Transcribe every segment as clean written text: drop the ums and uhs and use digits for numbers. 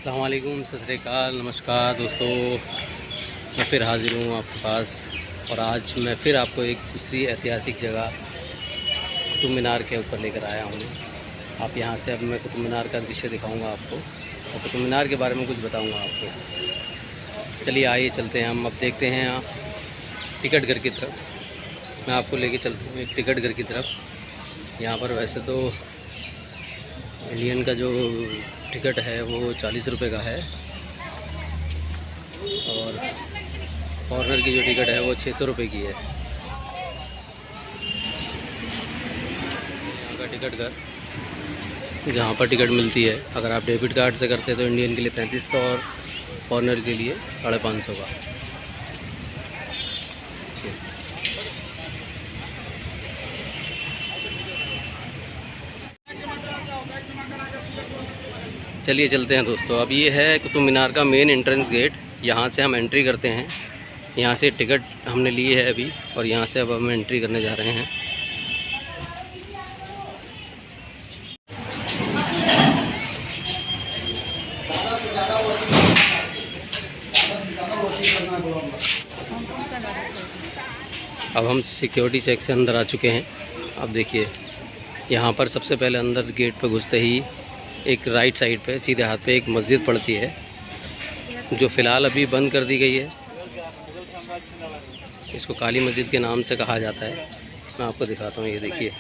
अस्सलाम वालेकुम, सत श्री अकाल, नमस्कार दोस्तों। मैं फिर हाज़िर हूँ आपके पास और आज मैं फिर आपको एक दूसरी ऐतिहासिक जगह कुतुब मीनार के ऊपर लेकर आया हूँ। आप यहाँ से अब मैं कुतुब मीनार का दृश्य दिखाऊंगा आपको और कुतुब मीनार के बारे में कुछ बताऊंगा आपको। चलिए आइए चलते हैं, हम अब देखते हैं यहाँ टिकट घर की तरफ। मैं आपको लेके चलता हूँ एक टिकट घर की तरफ। यहाँ पर वैसे तो इंडियन का जो टिकट है वो 40 रुपये का है और फॉरेनर की जो टिकट है वो 600 रुपये की है। यहाँ का टिकट घर जहाँ पर टिकट मिलती है, अगर आप डेबिट कार्ड से करते हैं तो इंडियन के लिए 35 का और फॉरेनर के लिए 550 का। चलिए चलते हैं दोस्तों। अब ये है कुतुब मीनार का मेन एंट्रेंस गेट। यहाँ से हम एंट्री करते हैं। यहाँ से टिकट हमने ली है अभी और यहाँ से अब हम एंट्री करने जा रहे हैं। अब हम सिक्योरिटी चेक से अंदर आ चुके हैं। अब देखिए यहाँ पर सबसे पहले अंदर गेट पर घुसते ही एक राइट साइड पे सीधे हाथ पे एक मस्जिद पड़ती है जो फ़िलहाल अभी बंद कर दी गई है। इसको काली मस्जिद के नाम से कहा जाता है। मैं आपको दिखाता हूँ, ये देखिए।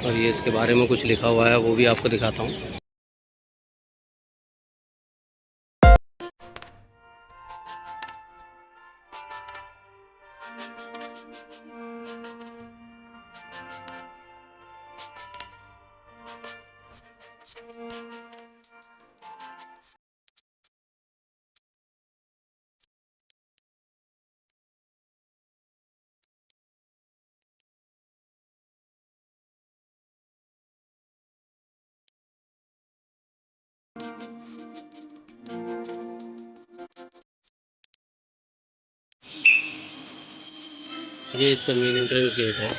और ये इसके बारे में कुछ लिखा हुआ है, वो भी आपको दिखाता हूँ। ये इसका मेन एंट्रेंस गेट है।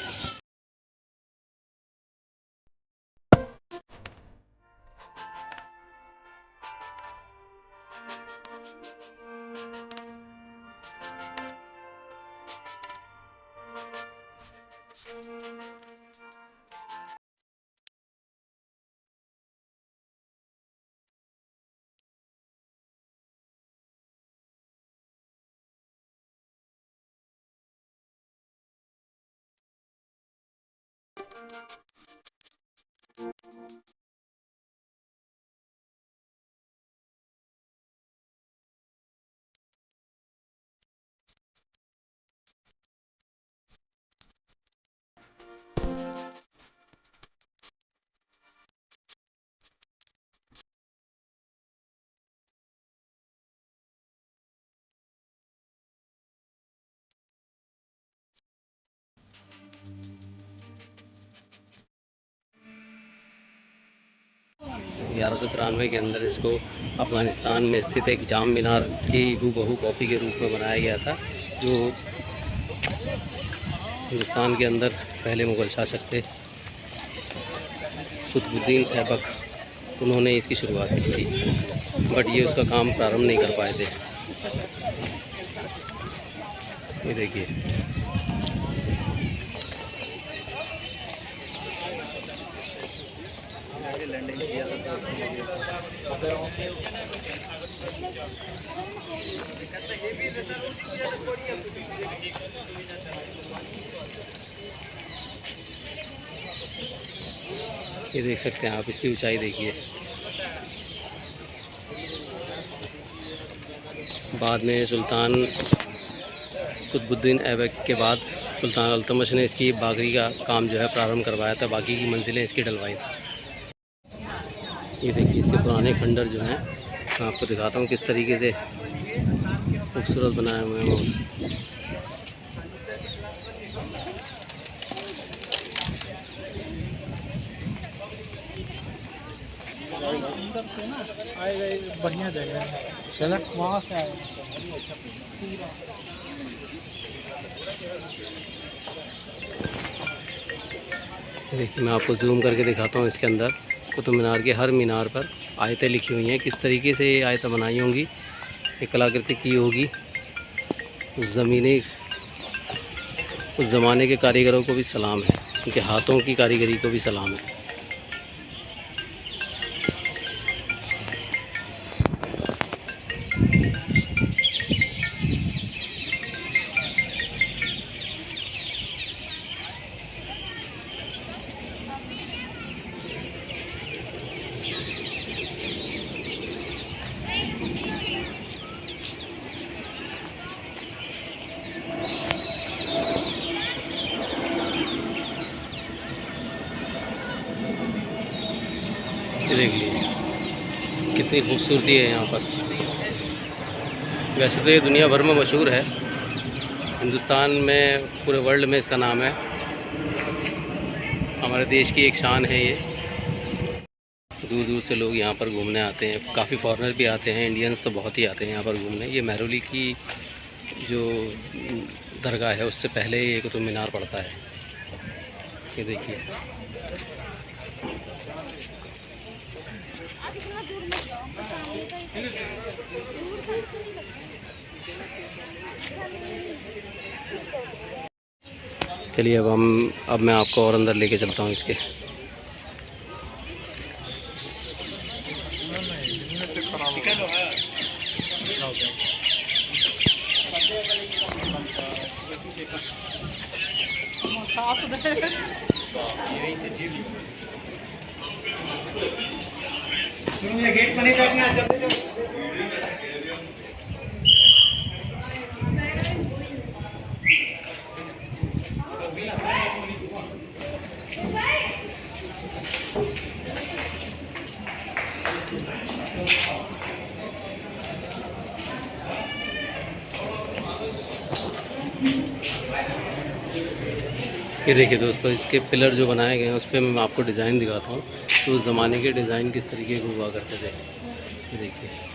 (1193) के अंदर इसको अफ़गानिस्तान में स्थित एक जाम मीनार की हूबहू कॉपी के रूप में बनाया गया था, जो हिंदुस्तान के अंदर पहले मुग़ल शासक थे कुतुबुद्दीन ऐबक, उन्होंने इसकी शुरुआत की थी, बट ये उसका काम प्रारंभ नहीं कर पाए थे। ये देखिए ये देख सकते हैं आप, इसकी ऊंचाई देखिए। बाद में सुल्तान कुतुबुद्दीन ऐबक के बाद सुल्तान अल्तमश ने इसकी बागरी का काम जो है प्रारंभ करवाया था, बाकी की मंजिलें इसकी डलवाई थी। ये देखिए इसके पुराने खंडर जो हैं, मैं आपको दिखाता हूँ किस तरीके से खूबसूरत बनाए हुए हैं वो। बढ़िया जगह है, चलो वहाँ से आए। देखिए मैं आपको जूम करके दिखाता हूँ। इसके अंदर कुतुब मीनार के हर मीनार पर आयतें लिखी हुई हैं। किस तरीके से ये आयतें बनाई होंगी, ये कलाकृति की होगी, उस ज़माने के कारीगरों को भी सलाम है, उनके हाथों की कारीगरी को भी सलाम है। देख लीजिए कितनी खूबसूरती है यहाँ पर। वैसे तो ये दुनिया भर में मशहूर है, हिंदुस्तान में, पूरे वर्ल्ड में इसका नाम है। हमारे देश की एक शान है ये। दूर दूर से लोग यहाँ पर घूमने आते हैं, काफ़ी फॉरेनर भी आते हैं, इंडियंस तो बहुत ही आते हैं यहाँ पर घूमने। ये मेहरौली की जो दरगाह है उससे पहले ये कुतुब मीनार पड़ता है। ये देखिए चलिए अब मैं आपको और अंदर लेके चलता हूँ इसके। गेट पर नहीं बैठना, चलते चलते। ये देखिए दोस्तों, इसके पिलर जो बनाए गए हैं उस पर मैं आपको डिज़ाइन दिखाता हूँ। तो उस ज़माने के डिज़ाइन किस तरीके के हुआ करते थे। ये देखिए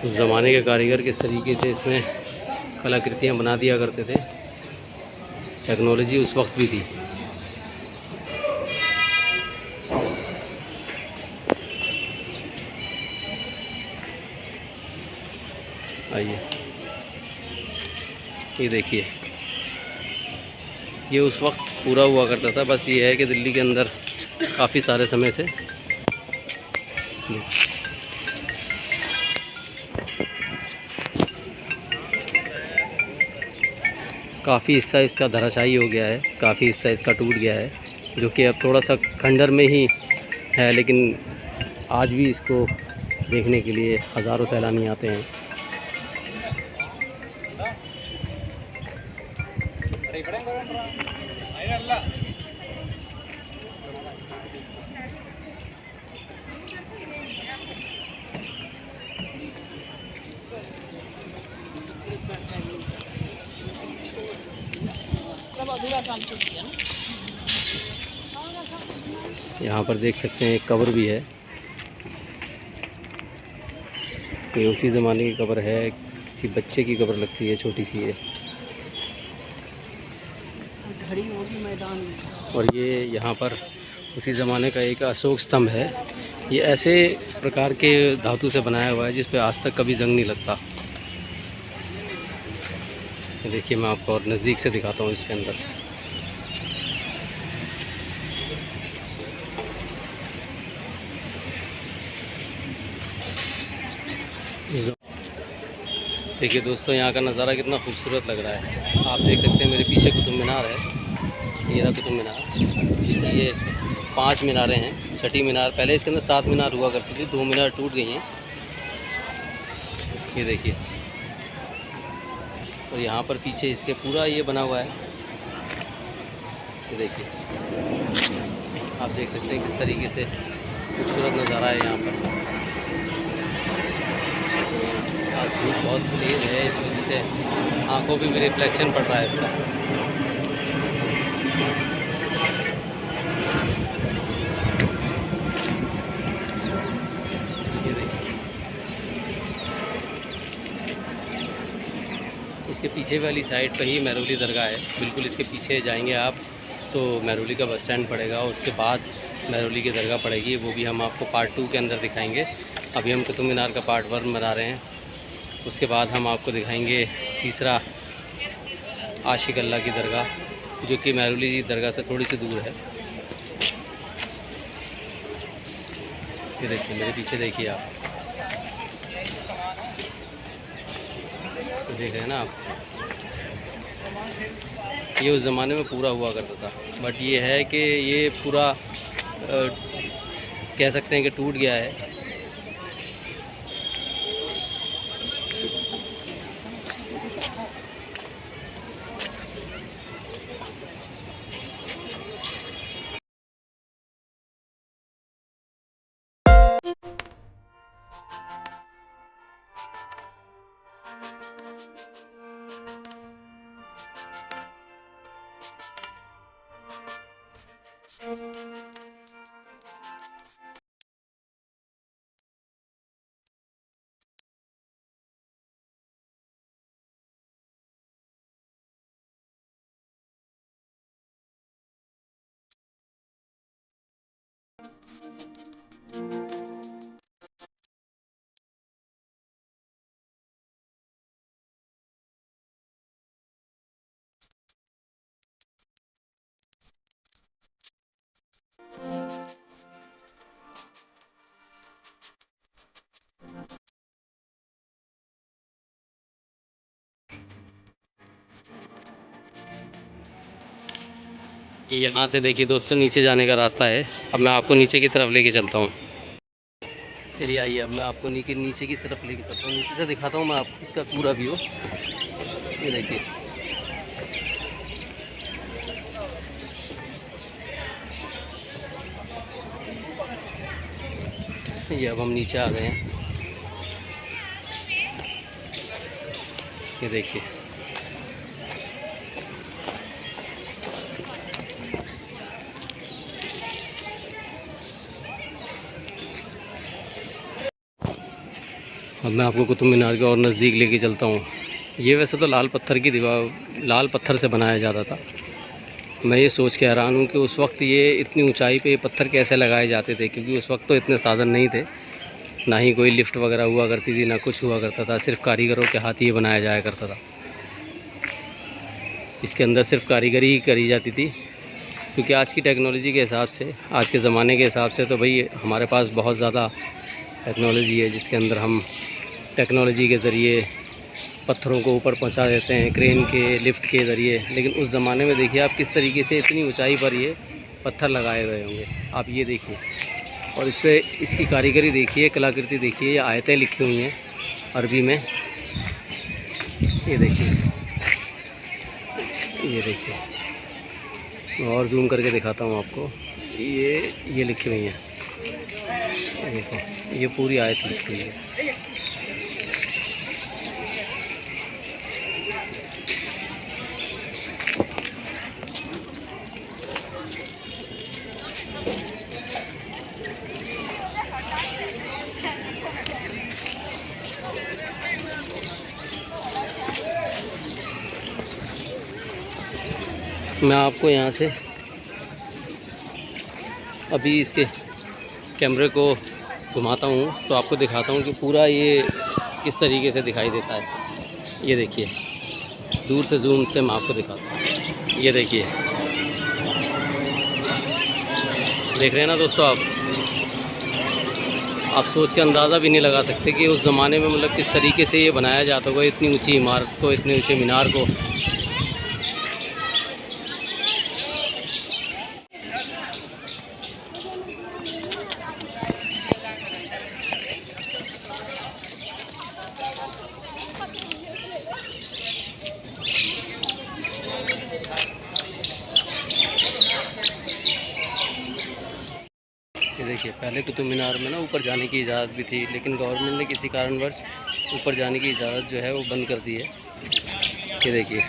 उस ज़माने के कारीगर किस तरीके से इसमें कलाकृतियाँ बना दिया करते थे। टेक्नोलॉजी उस वक्त भी थी। आइए ये देखिए, ये उस वक्त पूरा हुआ करता था। बस ये है कि दिल्ली के अंदर काफ़ी सारे समय से काफ़ी हिस्सा इसका धराशायी हो गया है, काफ़ी हिस्सा इसका टूट गया है, जो कि अब थोड़ा सा खंडर में ही है। लेकिन आज भी इसको देखने के लिए हज़ारों सैलानी आते हैं। यहाँ पर देख सकते हैं एक कब्र भी है। ये उसी ज़माने की कब्र है, किसी बच्चे की कब्र लगती है, छोटी सी है। खड़ी होगी मैदान में। और ये यहाँ पर उसी ज़माने का एक अशोक स्तंभ है। ये ऐसे प्रकार के धातु से बनाया हुआ है जिस पे आज तक कभी जंग नहीं लगता। देखिए मैं आपको और नज़दीक से दिखाता हूँ इसके अंदर। देखिए दोस्तों, यहाँ का नज़ारा कितना खूबसूरत लग रहा है। आप देख सकते हैं मेरे पीछे कुतुब मीनार है। ये रहा कुतुब मीनार। इसकी ये 5 मीनारें हैं। छठी मीनार, पहले इसके अंदर 7 मीनार हुआ करती थी, 2 मीनार टूट गई हैं। ये देखिए, और यहाँ पर पीछे इसके पूरा ये बना हुआ है। ये देखिए, आप देख सकते हैं किस तरीके से खूबसूरत नज़ारा है यहाँ पर। बहुत तेज़ है, इस वजह से आँखों पे भी रिफ्लेक्शन पड़ रहा है इसका। ये देखिए, इसके पीछे वाली साइड पर ही महरौली दरगाह है। बिल्कुल इसके पीछे जाएंगे आप तो महरौली का बस स्टैंड पड़ेगा, उसके बाद महरौली की दरगाह पड़ेगी। वो भी हम आपको पार्ट 2 के अंदर दिखाएंगे। अभी हम कुतुब मीनार का पार्ट 1 बना रहे हैं, उसके बाद हम आपको दिखाएंगे तीसरा आशिक अल्लाह की दरगाह, जो कि महरौली दरगाह से थोड़ी सी दूर है। ये देखिए, मेरे पीछे देखिए आप, तो देख रहे हैं ना आप, ये उस ज़माने में पूरा हुआ करता था, बट ये है कि ये पूरा कह सकते हैं कि टूट गया है। यहाँ से देखिए दोस्तों, नीचे जाने का रास्ता है। अब मैं आपको नीचे की तरफ लेके चलता हूँ। चलिए आइए, अब मैं आपको नीचे की तरफ लेके चलता हूँ। नीचे से दिखाता हूँ मैं आपको इसका पूरा व्यू। ये देखिए, ये अब हम नीचे आ गए हैं। ये देखिए, अब मैं आपको कुतुब मीनार के और नज़दीक लेके चलता हूँ। ये वैसे तो लाल पत्थर की दीवार, लाल पत्थर से बनाया जाता था। मैं ये सोच के हैरान हूँ कि उस वक्त ये इतनी ऊंचाई पे पत्थर कैसे लगाए जाते थे, क्योंकि उस वक्त तो इतने साधन नहीं थे, ना ही कोई लिफ्ट वगैरह हुआ करती थी, ना कुछ हुआ करता था। सिर्फ कारीगरों के हाथ ये बनाया जाया करता था। इसके अंदर सिर्फ कारीगरी ही करी जाती थी, क्योंकि आज की टेक्नोलॉजी के हिसाब से, आज के ज़माने के हिसाब से तो भाई हमारे पास बहुत ज़्यादा टेक्नोलॉजी है, जिसके अंदर हम टेक्नोलॉजी के ज़रिए पत्थरों को ऊपर पहुंचा देते हैं, क्रेन के, लिफ्ट के ज़रिए। लेकिन उस ज़माने में देखिए आप किस तरीके से इतनी ऊंचाई पर ये पत्थर लगाए गए होंगे, आप ये देखिए। और इस पर इसकी कारीगरी देखिए, कलाकृति देखिए, ये आयतें लिखी हुई हैं अरबी में। ये देखिए, ये देखिए, मैं और जूम करके दिखाता हूँ आपको। ये लिखी हुई हैं, ये देखो, ये पूरी आयत लिखी हुई है। मैं आपको यहाँ से अभी इसके कैमरे को घुमाता हूँ तो आपको दिखाता हूँ कि पूरा ये किस तरीके से दिखाई देता है। ये देखिए, दूर से जूम से मैं आपको दिखाता हूँ। ये देखिए, देख रहे हैं ना दोस्तों आप सोच के अंदाज़ा भी नहीं लगा सकते कि उस ज़माने में मतलब किस तरीके से ये बनाया जाता होगा, इतनी ऊंची इमारत को, इतने ऊंचे मीनार को। ये देखिए, पहले कुतुब मीनार में ना ऊपर जाने की इजाज़त भी थी, लेकिन गवर्नमेंट ने किसी कारणवश ऊपर जाने की इजाज़त जो है वो बंद कर दी है। ये देखिए,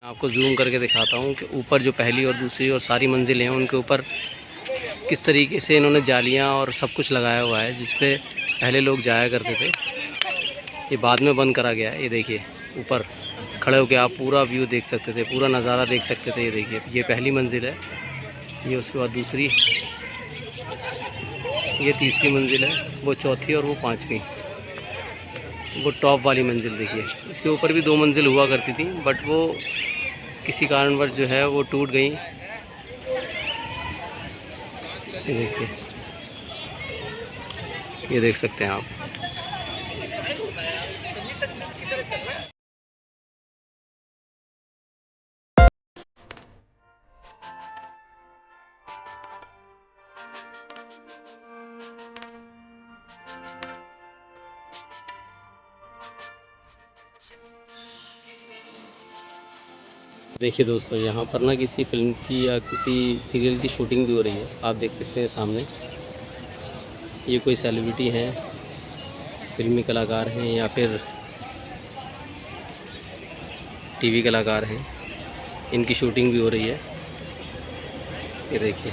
आपको जूम करके दिखाता हूँ कि ऊपर जो पहली और दूसरी और सारी मंजिलें हैं उनके ऊपर किस तरीके से इन्होंने जालियाँ और सब कुछ लगाया हुआ है, जिस पे पहले लोग जाया करते थे। ये बाद में बंद करा गया है। ये देखिए, ऊपर खड़े होकर आप पूरा व्यू देख सकते थे, पूरा नज़ारा देख सकते थे। ये देखिए, ये पहली मंजिल है, ये उसके बाद दूसरी, ये तीसरी मंजिल है, वो चौथी और वो पाँचवीं, वो टॉप वाली मंजिल देखिए। इसके ऊपर भी 2 मंजिल हुआ करती थी, बट वो किसी कारणवश जो है वो टूट गई। ये देखिए, ये देख सकते हैं आप। देखिए दोस्तों, यहाँ पर ना किसी फिल्म की या किसी सीरियल की शूटिंग भी हो रही है। आप देख सकते हैं सामने, ये कोई सेलिब्रिटी हैं, फिल्मी कलाकार हैं या फिर टीवी कलाकार हैं, इनकी शूटिंग भी हो रही है। ये देखिए,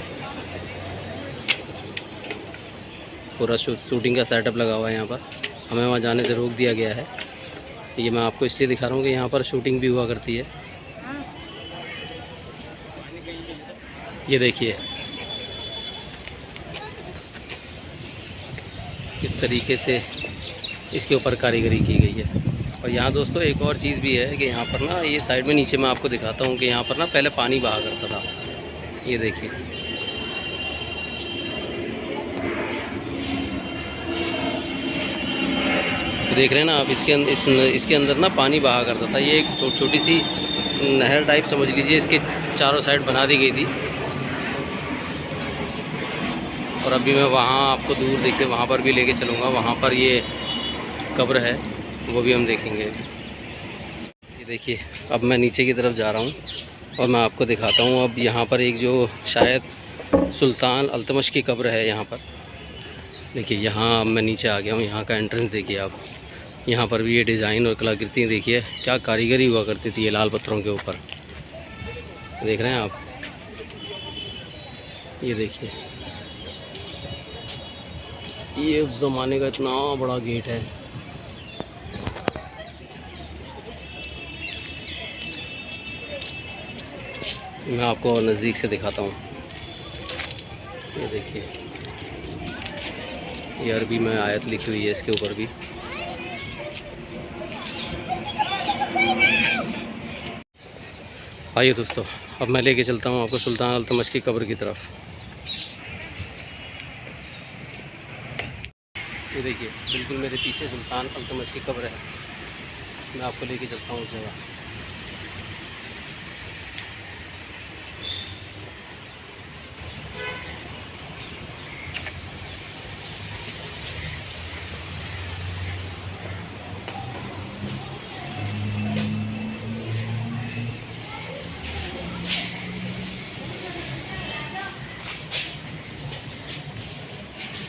पूरा शूटिंग का सेटअप लगा हुआ है। यहाँ पर हमें वहाँ जाने से रोक दिया गया है। ये मैं आपको इसलिए दिखा रहा हूँ कि यहाँ पर शूटिंग भी हुआ करती है। ये देखिए किस तरीके से इसके ऊपर कारीगरी की गई है। और यहाँ दोस्तों एक और चीज़ भी है कि यहाँ पर ना, ये साइड में नीचे मैं आपको दिखाता हूँ कि यहाँ पर ना पहले पानी बहा करता था। ये देखिए, देख रहे हैं ना आप, इसके अंदर ना पानी बहा करता था। ये एक छोटी सी नहर टाइप समझ लीजिए, इसके चारों साइड बना दी गई थी। और अभी मैं वहाँ आपको दूर देखिए, वहाँ पर भी लेके चलूँगा। वहाँ पर ये कब्र है, वो भी हम देखेंगे। ये देखिए, अब मैं नीचे की तरफ जा रहा हूँ और मैं आपको दिखाता हूँ। अब यहाँ पर एक जो शायद सुल्तान अल्तमश की कब्र है यहाँ पर। देखिए, यहाँ मैं नीचे आ गया हूँ। यहाँ का एंट्रेंस देखिए आप। यहाँ पर भी ये डिज़ाइन और कलाकृति देखिए, क्या कारीगरी हुआ करती थी ये लाल पत्थरों के ऊपर। देख रहे हैं आप, ये देखिए, ये उस ज़माने का इतना बड़ा गेट है। मैं आपको और नज़दीक से दिखाता हूँ। ये देखिए, ये अरबी में आयत लिखी हुई है इसके ऊपर भी। आइए दोस्तों, अब मैं लेके चलता हूँ आपको सुल्तान अल्तमश की कब्र की तरफ। ये देखिए, बिल्कुल मेरे पीछे सुल्तान अल्तमश की कब्र है। मैं आपको लेके चलता हूँ उस जगह।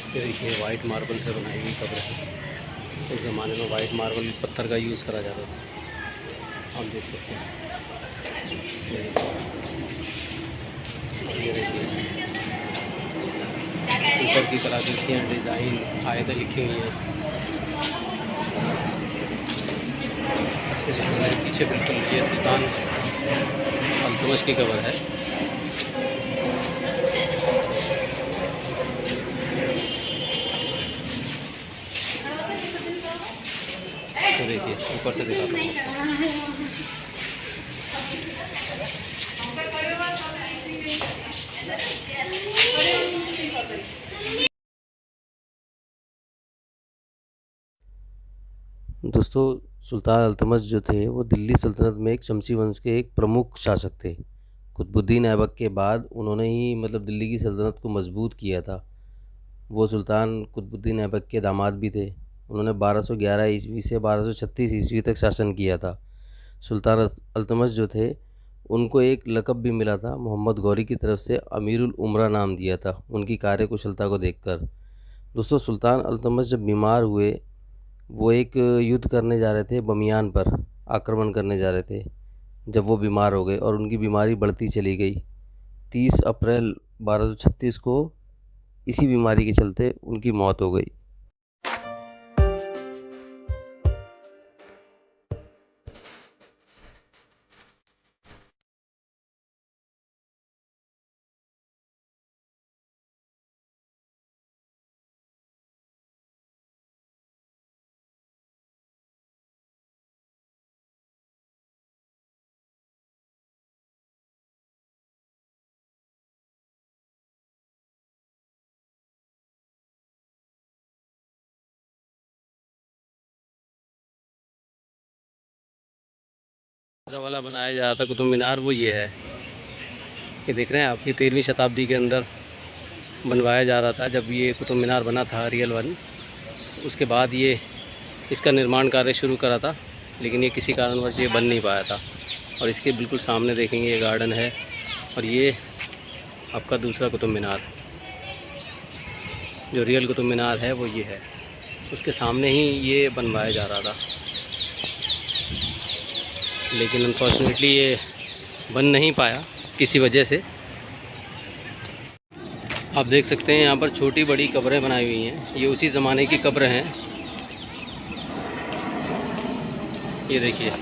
ये देखिए, वाइट मार्बल से बनाई हुई कब्र है। उस ज़माने में वाइट मार्बल पत्थर का यूज़ करा जाता था, आप देख सकते हैं। ये देखिए, ऊपर की कलाकृतियाँ, डिज़ाइन, आयतें लिखी हुई हैं। पीछे बिल्कुल ये सुल्तान अल्तमश की कब्र है। तो देखिए, ऊपर से दिखा सकते हैं। दोस्तों, सुल्तान अल्तमश जो थे वो दिल्ली सल्तनत में एक शमसी वंश के एक प्रमुख शासक थे। कुतुबुद्दीन ऐबक के बाद उन्होंने ही मतलब दिल्ली की सल्तनत को मजबूत किया था। वो सुल्तान कुतुबुद्दीन ऐबक के दामाद भी थे। उन्होंने 1211 ईस्वी से 1236 ईस्वी तक शासन किया था। सुल्तान अल्तमश जो थे उनको एक लक़ब भी मिला था, मोहम्मद गौरी की तरफ से अमीरुल उमरा नाम दिया था उनकी कार्यकुशलता को देखकर। दोस्तों, सुल्तान अल्तमश जब बीमार हुए, वो एक युद्ध करने जा रहे थे, बमियान पर आक्रमण करने जा रहे थे। जब वो बीमार हो गए और उनकी बीमारी बढ़ती चली गई, 30 अप्रैल 1236 को इसी बीमारी के चलते उनकी मौत हो गई। वाला बनाया जा रहा था कुतुब मीनार, वो ये है। ये देख रहे हैं आप, ये 13वीं शताब्दी के अंदर बनवाया जा रहा था जब ये कुतुब मीनार बना था, रियल वन। उसके बाद ये इसका निर्माण कार्य शुरू करा था, लेकिन ये किसी कारणवश ये बन नहीं पाया था। और इसके बिल्कुल सामने देखेंगे ये गार्डन है, और ये आपका दूसरा कुतुब मीनार, जो रियल कुतुब मीनार है वो ये है। उसके सामने ही ये बनवाया जा रहा था, लेकिन अनफॉर्चुनेटली ये बन नहीं पाया किसी वजह से। आप देख सकते हैं यहाँ पर छोटी बड़ी कब्रें बनाई हुई हैं, ये उसी ज़माने की कब्रें हैं। ये देखिए,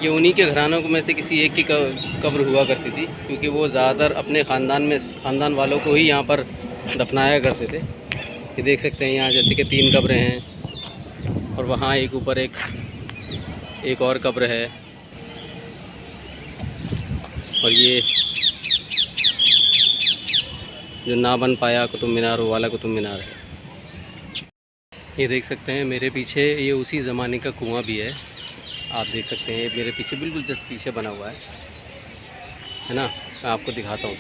ये उन्हीं के घरानों में से किसी एक की कब्र हुआ करती थी, क्योंकि वो ज़्यादातर अपने ख़ानदान वालों को ही यहाँ पर दफनाया करते थे। ये देख सकते हैं यहाँ जैसे कि 3 कब्रें हैं, और वहाँ एक ऊपर एक और कब्र है, और ये जो ना बन पाया कुतुब मीनार, वो वाला कुतुब मीनार है। ये देख सकते हैं मेरे पीछे, ये उसी ज़माने का कुआं भी है। आप देख सकते हैं मेरे पीछे, बिल्कुल जस्ट पीछे बना हुआ है ना। मैं आपको दिखाता हूँ,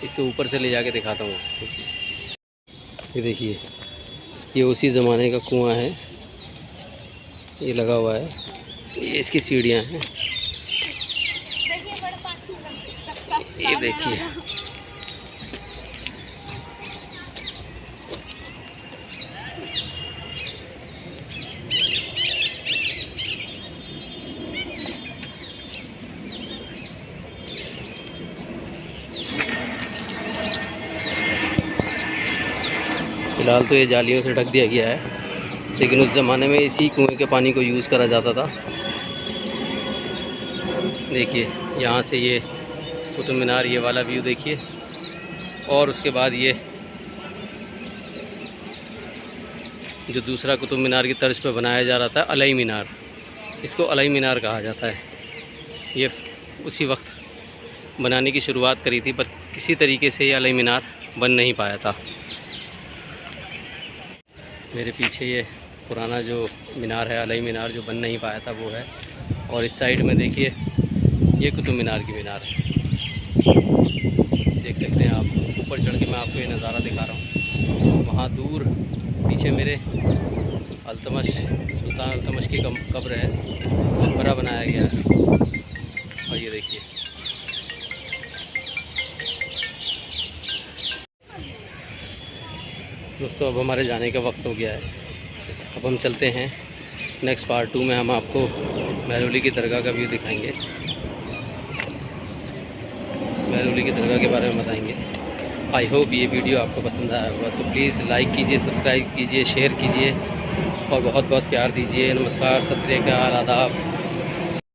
इसके ऊपर से ले जाके दिखाता हूँ। ये देखिए, ये उसी ज़माने का कुआं है, ये लगा हुआ है, ये इसकी सीढ़ियाँ हैं। ये देखिए, फ़िलहाल तो ये जालियों से ढक दिया गया है, लेकिन उस ज़माने में इसी कुएं के पानी को यूज़ करा जाता था। देखिए, यहाँ से ये कुतुब मीनार, ये वाला व्यू देखिए, और उसके बाद ये जो दूसरा कुतुब मीनार की तर्ज पर बनाया जा रहा था, अलई मीनार, इसको अलई मीनार कहा जाता है। ये उसी वक्त बनाने की शुरुआत करी थी, पर किसी तरीके से ये अलई मीनार बन नहीं पाया था। मेरे पीछे ये पुराना जो मीनार है, अलई मीनार, जो बन नहीं पाया था, वो है। और इस साइड में देखिए, ये कुतुब मीनार की मीनार है। देख सकते हैं आप, ऊपर चढ़ के मैं आपको ये नज़ारा दिखा रहा हूँ। वहाँ दूर पीछे मेरे सुल्तान अल्तमश की कब्र है, मकबरा बनाया गया है। और ये देखिए, दोस्तों अब हमारे जाने का वक्त हो गया है। अब हम चलते हैं, नेक्स्ट पार्ट 2 में हम आपको महरौली की दरगाह का व्यू दिखाएंगे, महरौली की दरगाह के बारे में बताएंगे। आई होप ये वीडियो आपको पसंद आया होगा, तो प्लीज़ लाइक कीजिए, सब्सक्राइब कीजिए, शेयर कीजिए, और बहुत बहुत प्यार दीजिए। नमस्कार, सत श्री अकाल, आदाब।